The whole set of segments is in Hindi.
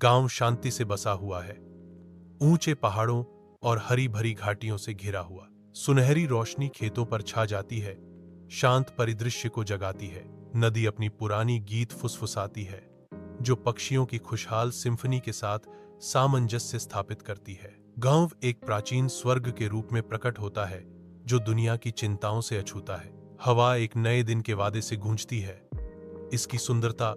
गांव शांति से बसा हुआ है, ऊंचे पहाड़ों और हरी भरी घाटियों से घिरा हुआ। सुनहरी रोशनी खेतों पर छा जाती है, शांत परिदृश्य को जगाती है। नदी अपनी पुरानी गीत फुसफुसाती है, जो पक्षियों की खुशहाल सिम्फनी के साथ सामंजस्य स्थापित करती है। गांव एक प्राचीन स्वर्ग के रूप में प्रकट होता है, जो दुनिया की चिंताओं से अछूता है। हवा एक नए दिन के वादे से गूंजती है। इसकी सुंदरता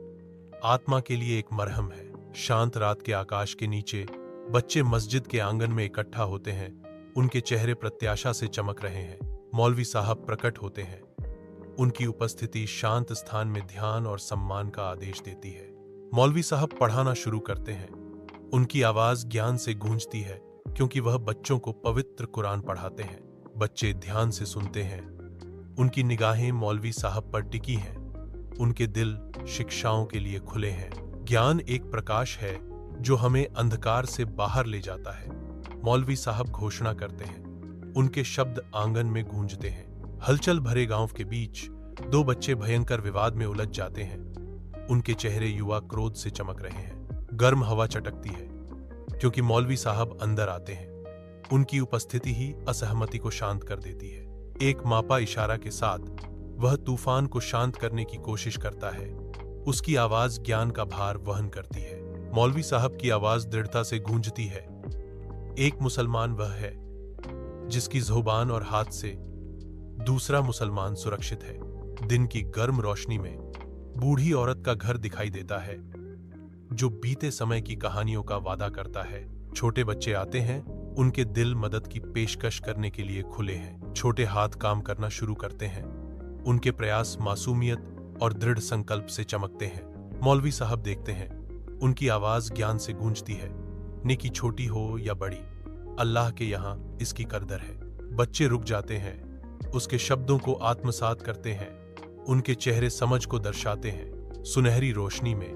आत्मा के लिए एक मरहम है। शांत रात के आकाश के नीचे बच्चे मस्जिद के आंगन में इकट्ठा होते हैं। उनके चेहरे प्रत्याशा से चमक रहे हैं। मौलवी साहब प्रकट होते हैं। उनकी उपस्थिति शांत स्थान में ध्यान और सम्मान का आदेश देती है। मौलवी साहब पढ़ाना शुरू करते हैं। उनकी आवाज ज्ञान से गूंजती है, क्योंकि वह बच्चों को पवित्र कुरान पढ़ाते हैं। बच्चे ध्यान से सुनते हैं। उनकी निगाहें मौलवी साहब पर टिकी हैं। उनके दिल शिक्षाओं के लिए खुले हैं। ज्ञान एक प्रकाश है जो हमें अंधकार से बाहर ले जाता है। मौलवी साहब घोषणा करते हैं। उनके शब्द आंगन में गूंजते हैं। हलचल भरे गांव के बीच दो बच्चे भयंकर विवाद में उलझ जाते हैं। उनके चेहरे युवा क्रोध से चमक रहे हैं। गर्म हवा चटकती है, क्योंकि मौलवी साहब अंदर आते हैं। उनकी उपस्थिति ही असहमति को शांत कर देती है। एक मापा इशारा के साथ वह तूफान को शांत करने की कोशिश करता है। उसकी आवाज ज्ञान का भार वहन करती है। मौलवी साहब की आवाज दृढ़ता से गूंजती है। एक मुसलमान वह है जिसकी जुबान और हाथ से दूसरा मुसलमान सुरक्षित है। दिन की गर्म रोशनी में बूढ़ी औरत का घर दिखाई देता है, जो बीते समय की कहानियों का वादा करता है। छोटे बच्चे आते हैं। उनके दिल मदद की पेशकश करने के लिए खुले हैं। छोटे हाथ काम करना शुरू करते हैं। उनके प्रयास मासूमियत और दृढ़ संकल्प से चमकते हैं। मौलवी साहब देखते हैं। उनकी आवाज ज्ञान से गूंजती है। नेकी छोटी हो या बड़ी, अल्लाह के यहाँ इसकी कदर है। बच्चे रुक जाते हैं। उसके शब्दों को आत्मसात करते हैं। उनके चेहरे समझ को दर्शाते हैं। सुनहरी रोशनी में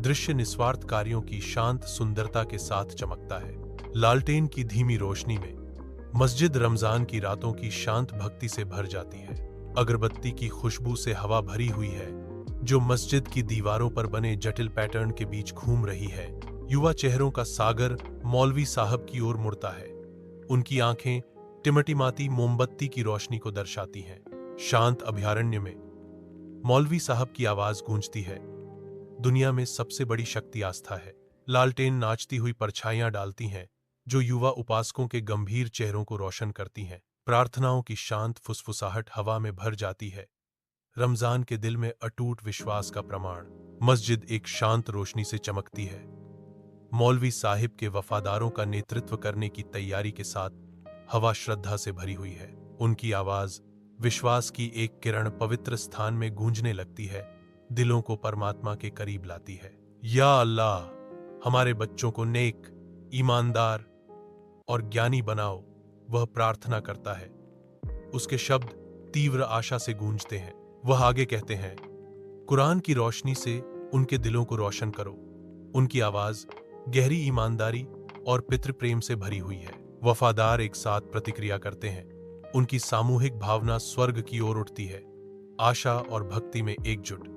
दृश्य निस्वार्थ कार्यों की शांत सुंदरता के साथ चमकता है। लालटेन की धीमी रोशनी में मस्जिद रमजान की रातों की शांत भक्ति से भर जाती है। अगरबत्ती की खुशबू से हवा भरी हुई है, जो मस्जिद की दीवारों पर बने जटिल पैटर्न के बीच घूम रही है। युवा चेहरों का सागर मौलवी साहब की ओर मुड़ता है। उनकी आंखें टिमटिमाती मोमबत्ती की रोशनी को दर्शाती हैं। शांत अभयारण्य में मौलवी साहब की आवाज गूंजती है। दुनिया में सबसे बड़ी शक्ति आस्था है। लालटेन नाचती हुई परछाइयां डालती हैं, जो युवा उपासकों के गंभीर चेहरों को रोशन करती हैं। प्रार्थनाओं की शांत फुसफुसाहट हवा में भर जाती है। रमजान के दिल में अटूट विश्वास का प्रमाण। मस्जिद एक शांत रोशनी से चमकती है। मौलवी साहिब के वफादारों का नेतृत्व करने की तैयारी के साथ हवा श्रद्धा से भरी हुई है। उनकी आवाज विश्वास की एक किरण पवित्र स्थान में गूंजने लगती है, दिलों को परमात्मा के करीब लाती है। या अल्लाह, हमारे बच्चों को नेक, ईमानदार और ज्ञानी बनाओ, वह प्रार्थना करता है। उसके शब्द तीव्र आशा से गूंजते हैं। वह आगे कहते हैं, कुरान की रोशनी से उनके दिलों को रोशन करो। उनकी आवाज गहरी ईमानदारी और पितृ प्रेम से भरी हुई है। वफादार एक साथ प्रतिक्रिया करते हैं। उनकी सामूहिक भावना स्वर्ग की ओर उठती है। आशा और भक्ति में एकजुट।